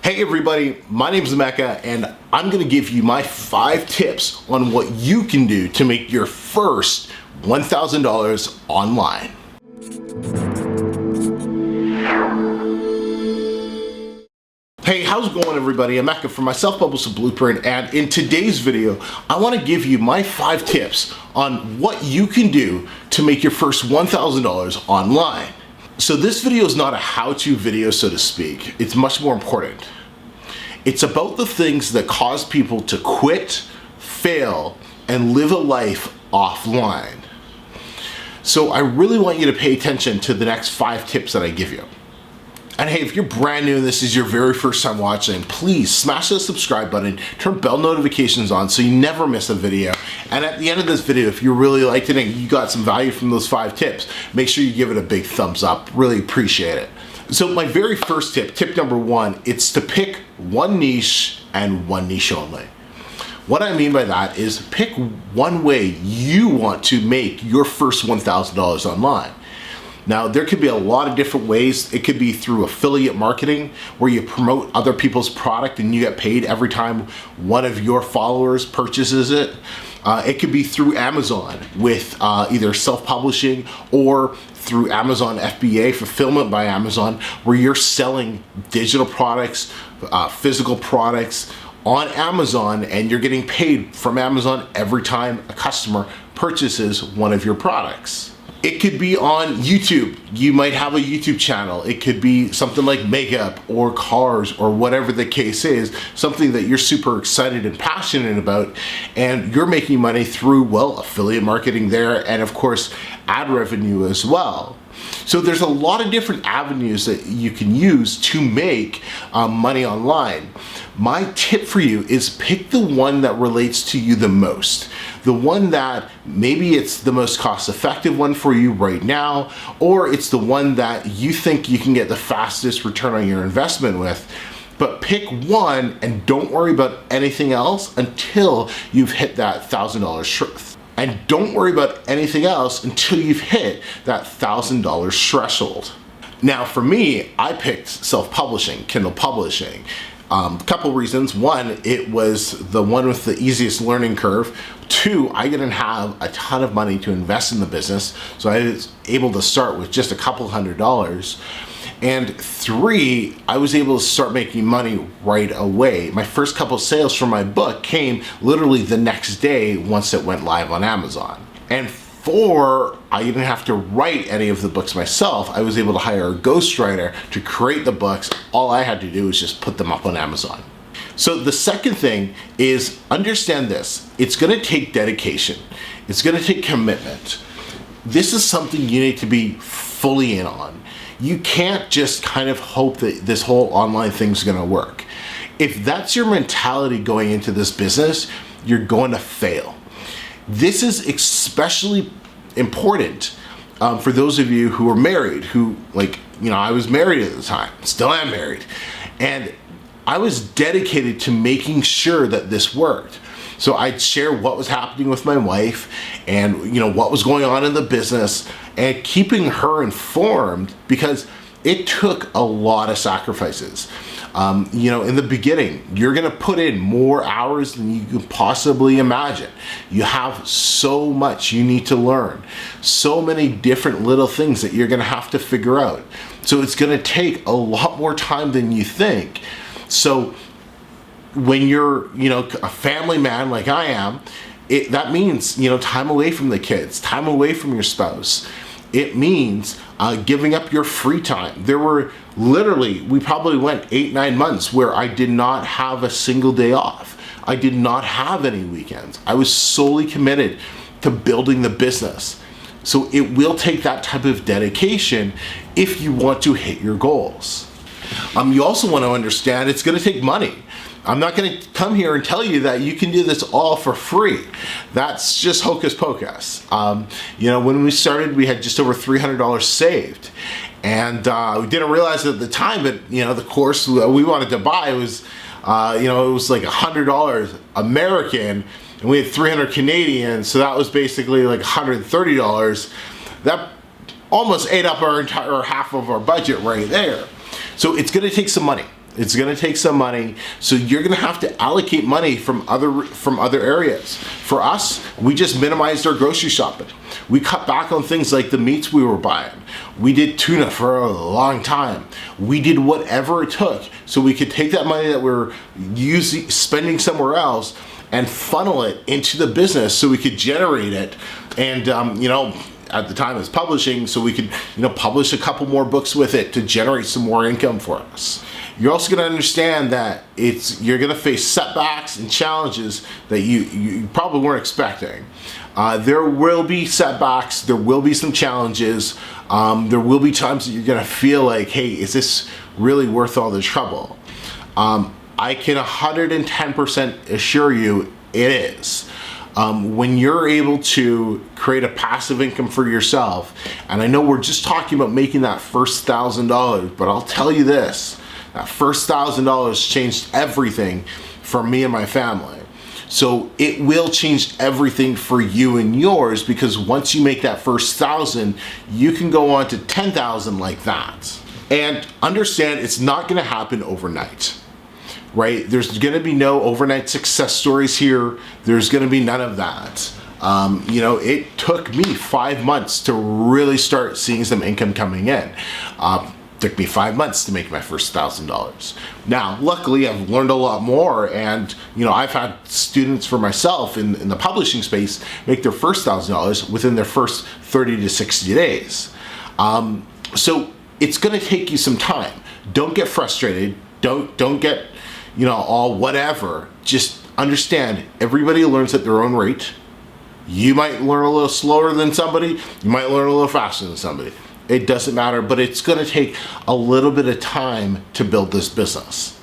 Hey everybody, my name is Mecca and I'm going to give you my 5 tips on what you can do to make your first $1,000 online. Hey, how's it going everybody? I'm Mecca from my Self-Published Blueprint, and in today's video, I want to give you my 5 tips on what you can do to make your first $1,000 online. So this video is not a how-to video, so to speak. It's much more important. It's about the things that cause people to quit, fail, and live a life offline. So I really want you to pay attention to the next 5 tips that I give you. And hey, if you're brand new and this is your very first time watching, please smash the subscribe button, turn bell notifications on so you never miss a video. And at the end of this video, if you really liked it and you got some value from those 5 tips, make sure you give it a big thumbs up. Really appreciate it. So my very first tip, tip number 1, it's to pick one niche and one niche only. What I mean by that is pick one way you want to make your first $1,000 online. Now, there could be a lot of different ways. It could be through affiliate marketing, where you promote other people's product and you get paid every time one of your followers purchases it. It could be through Amazon with either self-publishing or through Amazon FBA, fulfillment by Amazon, where you're selling digital products, physical products on Amazon, and you're getting paid from Amazon every time a customer purchases one of your products. It could be on YouTube. You might have a YouTube channel. It could be something like makeup or cars or whatever the case is, something that you're super excited and passionate about, and you're making money through, well, affiliate marketing there, and of course, ad revenue as well. So there's a lot of different avenues that you can use to make money online. My tip for you is pick the one that relates to you the most. The one that maybe it's the most cost-effective one for you right now, or it's the one that you think you can get the fastest return on your investment with. But pick one and don't worry about anything else until you've hit that $1,000 and don't worry about anything else until you've hit that $1,000 threshold. Now for me, I picked self-publishing, Kindle publishing. Couple reasons. 1, it was the one with the easiest learning curve. 2, I didn't have a ton of money to invest in the business, so I was able to start with just a couple $100s. And 3, I was able to start making money right away. My first couple sales from my book came literally the next day once it went live on Amazon. And 4, I didn't have to write any of the books myself. I was able to hire a ghostwriter to create the books. All I had to do was just put them up on Amazon. So the second thing is understand this. It's gonna take dedication. It's gonna take commitment. This is something you need to be fully in on. You can't just kind of hope that this whole online thing's gonna work. If that's your mentality going into this business, you're going to fail. This is especially important for those of you who are married, who, like, you know, I was married at the time, still am married, and I was dedicated to making sure that this worked. So I'd share what was happening with my wife and, you know, what was going on in the business and keeping her informed, because it took a lot of sacrifices. You know, in the beginning, you're gonna put in more hours than you could possibly imagine. You have so much you need to learn, so many different little things that you're gonna have to figure out. So it's gonna take a lot more time than you think. So when you're, you know, a family man like I am, that means, you know, time away from the kids, time away from your spouse. It means giving up your free time. There were literally, we probably went 8-9 months where I did not have a single day off. I did not have any weekends. I was solely committed to building the business. So it will take that type of dedication if you want to hit your goals. You also want to understand it's going to take money. I'm not going to come here and tell you that you can do this all for free. That's just hocus pocus. You know, when we started, we had just over $300 saved. And we didn't realize it at the time, but, you know, the course we wanted to buy was, you know, it was like $100 American, and we had 300 Canadian, so that was basically like $130. That almost ate up our entire half of our budget right there. So it's going to take some money. It's gonna take some money. So you're gonna have to allocate money from other areas. For us, we just minimized our grocery shopping. We cut back on things like the meats we were buying. We did tuna for a long time. We did whatever it took so we could take that money that we're spending somewhere else and funnel it into the business so we could generate it. And at the time it's publishing, so we could publish a couple more books with it to generate some more income for us. You're also going to understand that you're going to face setbacks and challenges that you probably weren't expecting. There will be setbacks, there will be some challenges, there will be times that you're going to feel like, hey, is this really worth all the trouble? I can 110% assure you it is. When you're able to create a passive income for yourself, and I know we're just talking about making that first $1,000, but I'll tell you this, that first $1,000 changed everything for me and my family. So it will change everything for you and yours, because once you make that first 1,000, you can go on to 10,000 like that. And understand, it's not gonna happen overnight. Right? There's gonna be no overnight success stories here. There's gonna be none of that. It took me 5 months to really start seeing some income coming in. Took me 5 months to make my first $1,000. Now, luckily, I've learned a lot more, and I've had students for myself in the publishing space make their first $1,000 within their first 30 to 60 days. So it's gonna take you some time. Don't get frustrated. Don't get all whatever. Just understand, everybody learns at their own rate. You might learn a little slower than somebody, you might learn a little faster than somebody. It doesn't matter, but it's gonna take a little bit of time to build this business.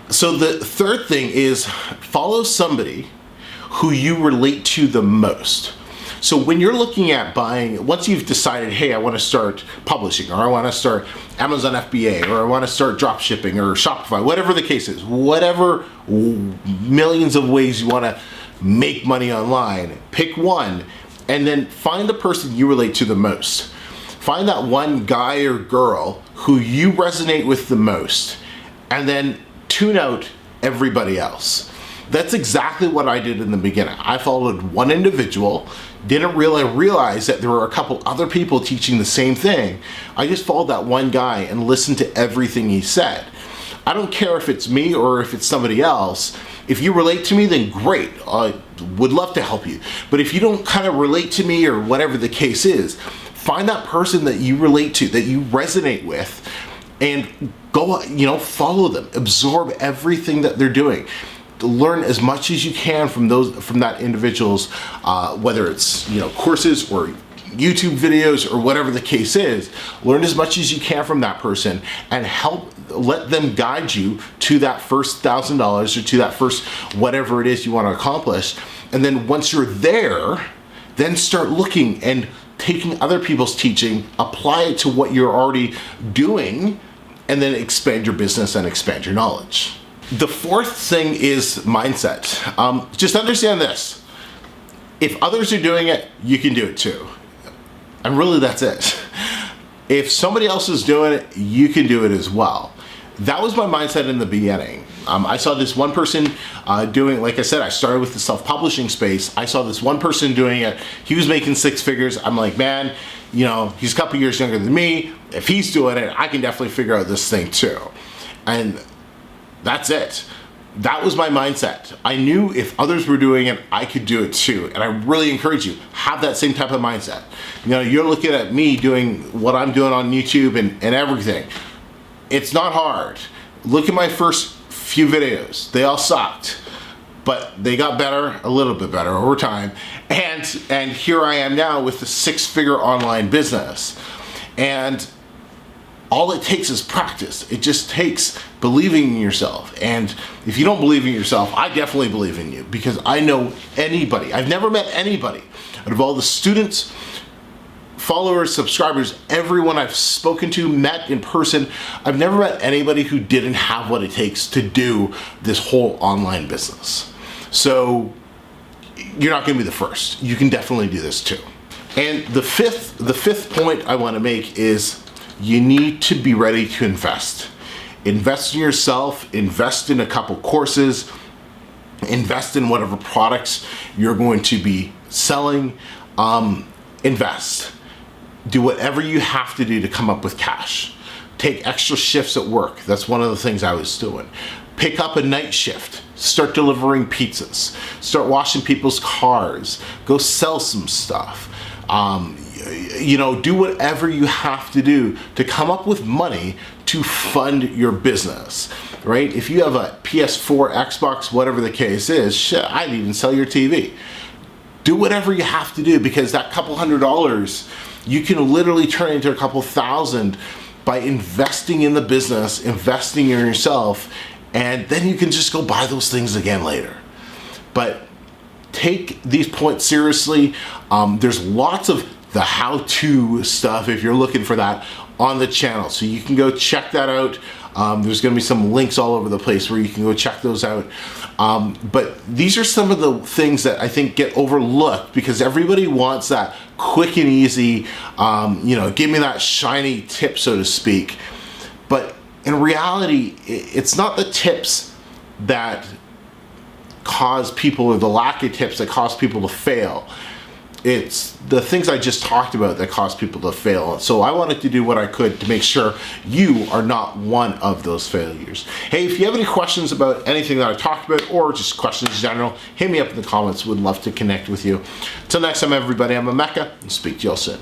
So the third thing is follow somebody who you relate to the most. So when you're looking at buying, once you've decided, hey, I want to start publishing, or I want to start Amazon FBA, or I want to start drop shipping or Shopify, whatever the case is, whatever millions of ways you want to make money online, pick one and then find the person you relate to the most. Find that one guy or girl who you resonate with the most, and then tune out everybody else. That's exactly what I did in the beginning. I followed one individual, didn't really realize that there were a couple other people teaching the same thing. I just followed that one guy and listened to everything he said. I don't care if it's me or if it's somebody else. If you relate to me, then great. I would love to help you. But if you don't kind of relate to me, or whatever the case is, find that person that you relate to, that you resonate with, and go, follow them. Absorb everything that they're doing. Learn as much as you can from that individual's, whether it's courses or YouTube videos or whatever the case is. Learn as much as you can from that person and let them guide you to that first $1,000 or to that first whatever it is you want to accomplish. And then once you're there, then start looking and taking other people's teaching, apply it to what you're already doing, and then expand your business and expand your knowledge. The fourth thing is mindset. Just understand this. If others are doing it, you can do it too. And really, that's it. If somebody else is doing it, you can do it as well. That was my mindset in the beginning. I saw this one person doing, like I said, I started with the self-publishing space. I saw this one person doing it. He was making 6 figures. I'm like, man, he's a couple years younger than me. If he's doing it, I can definitely figure out this thing too. And that's it. That was my mindset. I knew if others were doing it, I could do it too. And I really encourage you, have that same type of mindset. You're looking at me doing what I'm doing on YouTube and everything. It's not hard. Look at my first few videos. They all sucked, but they got better, a little bit better over time. And here I am now with a 6-figure online business. And all it takes is practice. It just takes believing in yourself. And if you don't believe in yourself, I definitely believe in you, because I know anybody, I've never met anybody out of all the students, followers, subscribers, everyone I've spoken to, met in person, I've never met anybody who didn't have what it takes to do this whole online business. So you're not gonna be the first. You can definitely do this too. And the fifth point I wanna make is you need to be ready to invest. invest in yourself, invest in a couple courses, invest in whatever products you're going to be selling. Invest. Do whatever you have to do to come up with cash. Take extra shifts at work. That's one of the things I was doing. Pick up a night shift. Start delivering pizzas. Start washing people's cars. Go sell some stuff. You know, do whatever you have to do to come up with money to fund your business, right? If you have a PS4, Xbox, whatever the case is, shit, I'd even sell your TV. Do whatever you have to do, because that couple $100, you can literally turn into a couple thousand by investing in the business, investing in yourself, and then you can just go buy those things again later. But take these points seriously. There's lots of the how-to stuff if you're looking for that on the channel, so you can go check that out. There's going to be some links all over the place where you can go check those out. But these are some of the things that I think get overlooked because everybody wants that quick and easy, you know, give me that shiny tip, so to speak. But in reality, it's not the tips that cause people, or the lack of tips that cause people to fail. It's the things I just talked about that cause people to fail. So I wanted to do what I could to make sure you are not one of those failures. Hey, if you have any questions about anything that I talked about, or just questions in general, hit me up in the comments. Would love to connect with you. Till next time, everybody, I'm Emeka, and speak to you all soon.